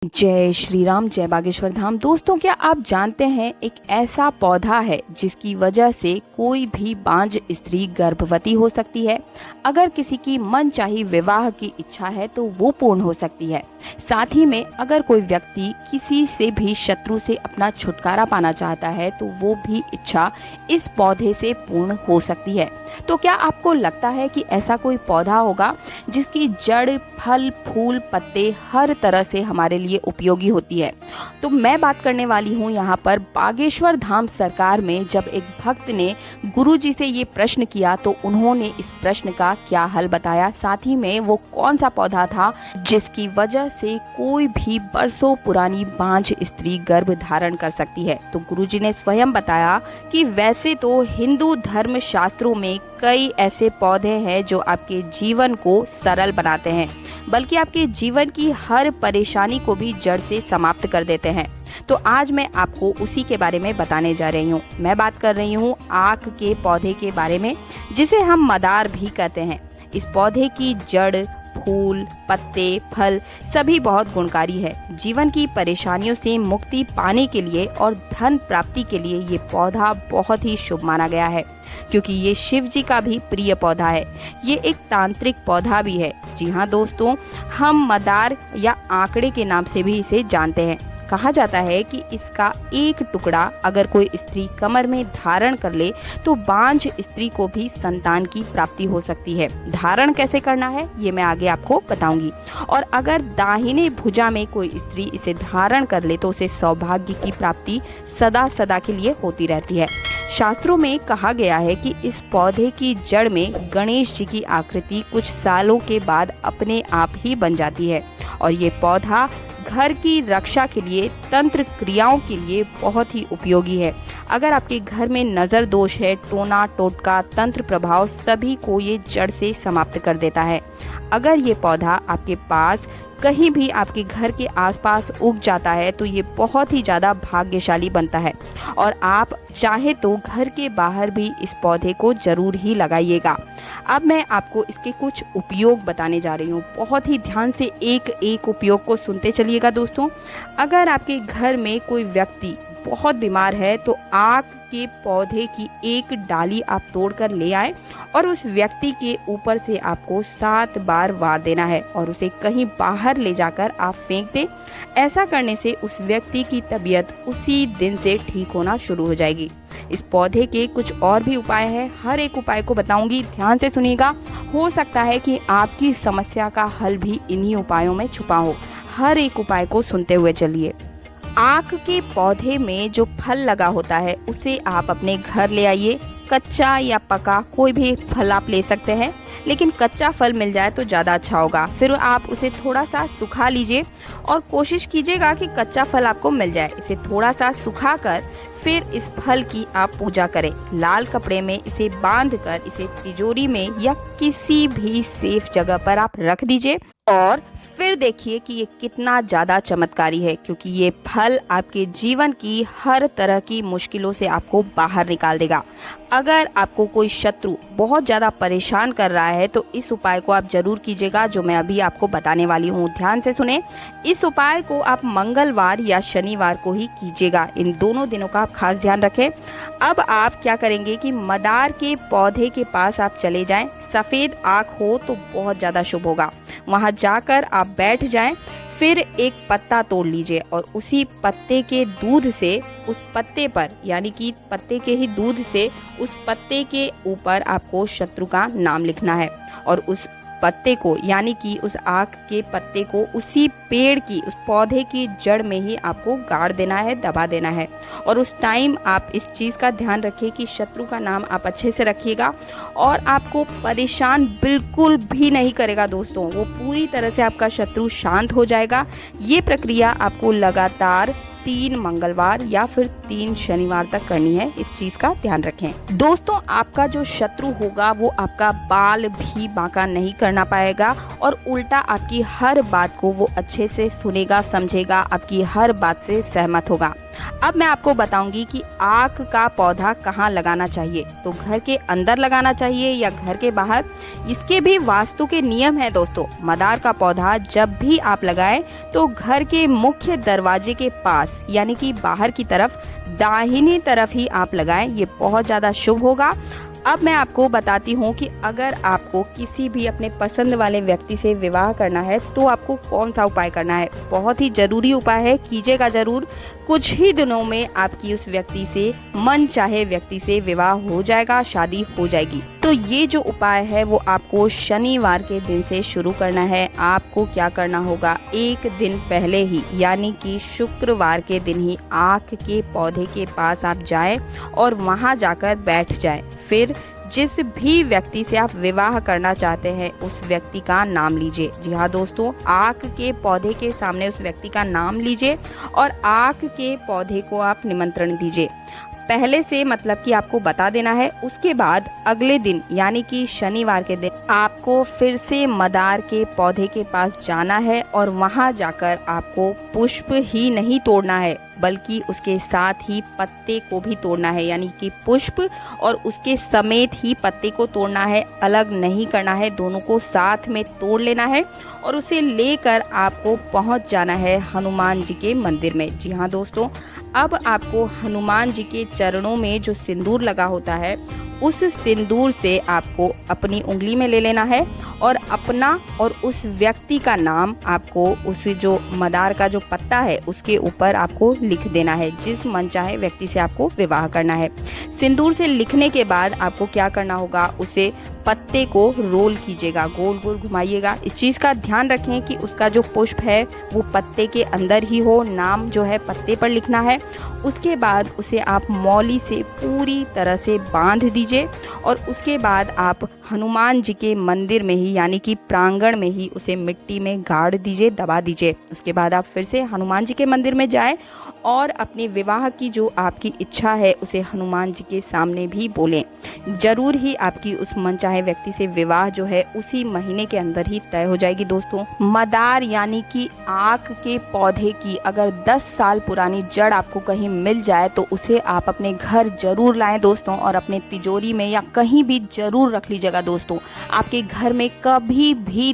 जय श्री राम, जय बागेश्वर धाम। दोस्तों, क्या आप जानते हैं एक ऐसा पौधा है जिसकी वजह से कोई भी बांझ स्त्री गर्भवती हो सकती है। अगर किसी की मनचाही विवाह की इच्छा है तो वो पूर्ण हो सकती है। साथ ही में अगर कोई व्यक्ति किसी से भी शत्रु से अपना छुटकारा पाना चाहता है तो वो भी इच्छा इस पौधे से पूर्ण हो सकती है। तो क्या आपको लगता है कि ऐसा कोई पौधा होगा जिसकी जड़, फल, फूल, पत्ते हर तरह से हमारे लिए उपयोगी होती है? तो मैं बात करने वाली हूँ यहाँ पर बागेश्वर धाम सरकार में। जब एक भक्त ने गुरुजी से ये प्रश्न किया तो उन्होंने इस प्रश्न का क्या हल बताया, साथ ही में वो कौन सा पौधा था जिसकी वजह से कोई भी बरसों पुरानी बांझ स्त्री गर्भ धारण कर सकती है। तो गुरुजी ने स्वयं बताया कि वैसे तो हिंदू धर्म शास्त्रों में कई ऐसे पौधे हैं जो आपके जीवन को सरल बनाते हैं, बल्कि आपके जीवन की हर परेशानी को भी जड़ से समाप्त कर देते हैं। तो आज मैं आपको उसी के बारे में बताने जा रही हूँ। मैं बात कर रही हूँ आक के पौधे के बारे में, जिसे हम मदार भी कहते हैं। इस पौधे की जड़, फूल, पत्ते, फल सभी बहुत गुणकारी है। जीवन की परेशानियों से मुक्ति पाने के लिए और धन प्राप्ति के लिए ये पौधा बहुत ही शुभ माना गया है, क्योंकि ये शिव जी का भी प्रिय पौधा है। ये एक तांत्रिक पौधा भी है। जी हाँ दोस्तों, हम मदार या आंकड़े के नाम से भी इसे जानते हैं। कहा जाता है कि इसका एक टुकड़ा अगर कोई स्त्री कमर में धारण कर ले तो बांझ स्त्री को भी संतान की प्राप्ति हो सकती है। धारण कैसे करना है ये मैं आगे आपको बताऊंगी। और अगर दाहिने भुजा में कोई स्त्री इसे धारण कर ले तो उसे सौभाग्य की प्राप्ति सदा सदा के लिए होती रहती है। शास्त्रों में कहा गया है कि इस पौधे की जड़ में गणेश जी की आकृति कुछ सालों के बाद अपने आप ही बन जाती है। और ये पौधा घर की रक्षा के लिए, तंत्र क्रियाओं के लिए बहुत ही उपयोगी है। अगर आपके घर में नज़र दोष है, टोना टोटका, तंत्र प्रभाव सभी को ये जड़ से समाप्त कर देता है। अगर ये पौधा आपके पास कहीं भी आपके घर के आसपास उग जाता है तो ये बहुत ही ज़्यादा भाग्यशाली बनता है। और आप चाहे तो घर के बाहर भी इस पौधे को जरूर ही लगाइएगा। अब मैं आपको इसके कुछ उपयोग बताने जा रही हूँ। बहुत ही ध्यान से एक एक उपयोग को सुनते चलिएगा दोस्तों। अगर आपके घर में कोई व्यक्ति बहुत बीमार है तो आक के पौधे की एक डाली आप तोड़कर ले आए और उस व्यक्ति के ऊपर से आपको 7 बार वार देना है और उसे कहीं बाहर ले जाकर आप फेंक दें। ऐसा करने से उस व्यक्ति की तबीयत उसी दिन से ठीक होना शुरू हो जाएगी। इस पौधे के कुछ और भी उपाय हैं, हर एक उपाय को बताऊंगी, ध्यान से सुनिएगा। हो सकता है कि आपकी समस्या का हल भी इन्हीं उपायों में छुपा हो। हर एक उपाय को सुनते हुए चलिए। आक के पौधे में जो फल लगा होता है उसे आप अपने घर ले आइए। कच्चा या पका कोई भी फल आप ले सकते हैं, लेकिन कच्चा फल मिल जाए तो ज़्यादा अच्छा होगा। फिर आप उसे थोड़ा सा सुखा लीजिए और कोशिश कीजिएगा कि कच्चा फल आपको मिल जाए। इसे थोड़ा सा सुखाकर फिर इस फल की आप पूजा करें। लाल कपड़े में इसे बांधकर इसे तिजोरी में या किसी भी सेफ जगह पर आप रख दीजिए और फिर देखिए कि ये कितना ज़्यादा चमत्कारी है, क्योंकि ये फल आपके जीवन की हर तरह की मुश्किलों से आपको बाहर निकाल देगा। अगर आपको कोई शत्रु बहुत ज़्यादा परेशान कर रहा है तो इस उपाय को आप जरूर कीजिएगा, जो मैं अभी आपको बताने वाली हूँ। ध्यान से सुने। इस उपाय को आप मंगलवार या शनिवार को ही कीजिएगा। इन दोनों दिनों का आप खास ध्यान रखें। अब आप क्या करेंगे कि मदार के पौधे के पास आप चले जाएं। सफ़ेद आँख हो तो बहुत ज़्यादा शुभ होगा। वहाँ जाकर आप बैठ जाएं। फिर एक पत्ता तोड़ लीजिए और उसी पत्ते के दूध से उस पत्ते पर, यानी कि पत्ते के ही दूध से उस पत्ते के ऊपर आपको शत्रु का नाम लिखना है और उस पत्ते को, यानी कि उस आक के पत्ते को उसी पेड़ की, उस पौधे की जड़ में ही आपको गाड़ देना है, दबा देना है। और उस टाइम आप इस चीज़ का ध्यान रखिए कि शत्रु का नाम आप अच्छे से रखिएगा और आपको परेशान बिल्कुल भी नहीं करेगा दोस्तों। वो पूरी तरह से आपका शत्रु शांत हो जाएगा। ये प्रक्रिया आपको लगातार 3 मंगलवार या फिर 3 शनिवार तक करनी है। इस चीज का ध्यान रखें दोस्तों। आपका जो शत्रु होगा वो आपका बाल भी बांका नहीं करना पाएगा और उल्टा आपकी हर बात को वो अच्छे से सुनेगा, समझेगा, आपकी हर बात से सहमत होगा। अब मैं आपको बताऊंगी कि आक का पौधा कहाँ लगाना चाहिए, तो घर के अंदर लगाना चाहिए या घर के बाहर। इसके भी वास्तु के नियम हैं दोस्तों। मदार का पौधा जब भी आप लगाएं तो घर के मुख्य दरवाजे के पास यानी कि बाहर की तरफ दाहिनी तरफ ही आप लगाएं, ये बहुत ज़्यादा शुभ होगा। अब मैं आपको बताती हूँ कि अगर आपको किसी भी अपने पसंद वाले व्यक्ति से विवाह करना है तो आपको कौन सा उपाय करना है। बहुत ही जरूरी उपाय है, कीजिएगा जरूर। कुछ ही दिनों में आपकी उस व्यक्ति से, मन चाहे व्यक्ति से विवाह हो जाएगा, शादी हो जाएगी। तो ये जो उपाय है वो आपको शनिवार के दिन से शुरू करना है। आपको क्या करना होगा, एक दिन पहले ही यानी कि शुक्रवार के दिन ही आक के पौधे के पास आप जाएं और वहां जाकर बैठ जाएं। फिर जिस भी व्यक्ति से आप विवाह करना चाहते हैं उस व्यक्ति का नाम लीजिए। जी हाँ दोस्तों, आक के पौधे के सामने उस व्यक्ति का नाम लीजिए और आक के पौधे को आप निमंत्रण दीजिए। पहले से मतलब कि आपको बता देना है। उसके बाद अगले दिन यानी कि शनिवार के दिन आपको फिर से मदार के पौधे के पास जाना है और वहां जाकर आपको पुष्प ही नहीं तोड़ना है बल्कि उसके साथ ही पत्ते को भी तोड़ना है, यानी कि पुष्प और उसके समेत ही पत्ते को तोड़ना है, अलग नहीं करना है, दोनों को साथ में तोड़ लेना है और उसे लेकर आपको पहुंच जाना है हनुमान जी के मंदिर में। जी हाँ दोस्तों, अब आपको हनुमान जी के चरणों में जो सिंदूर लगा होता है उस सिंदूर से आपको अपनी उंगली में ले लेना है और अपना और उस व्यक्ति का नाम आपको उस जो मदार का जो पत्ता है उसके ऊपर आपको लिख देना है, जिस मनचाहे व्यक्ति से आपको विवाह करना है। सिंदूर से लिखने के बाद आपको क्या करना होगा, उसे पत्ते को रोल कीजिएगा, गोल गोल घुमाइएगा। इस चीज़ का ध्यान रखें कि उसका जो पुष्प है वो पत्ते के अंदर ही हो, नाम जो है पत्ते पर लिखना है। उसके बाद उसे आप मौली से पूरी तरह से बांध दीजिए और उसके बाद आप हनुमान जी के मंदिर में ही यानी कि प्रांगण में ही उसे मिट्टी में गाड़ दीजिए, दबा दीजिए। उसके बाद आप फिर से हनुमान जी के मंदिर में जाएं और अपने विवाह की जो आपकी इच्छा है उसे हनुमान जी के सामने भी बोलें। जरूर ही आपकी उस मनचाहे व्यक्ति से विवाह जो है उसी महीने के अंदर ही तय हो जाएगी। दोस्तों, मदार यानी कि आक के पौधे की अगर 10 साल पुरानी जड़ आपको कहीं मिल जाए तो उसे आप अपने घर जरूर लाएं दोस्तों, और अपने तिजोरी में या कहीं भी जरूर रख लीजिएगा दोस्तों। आपके घर में कभी भी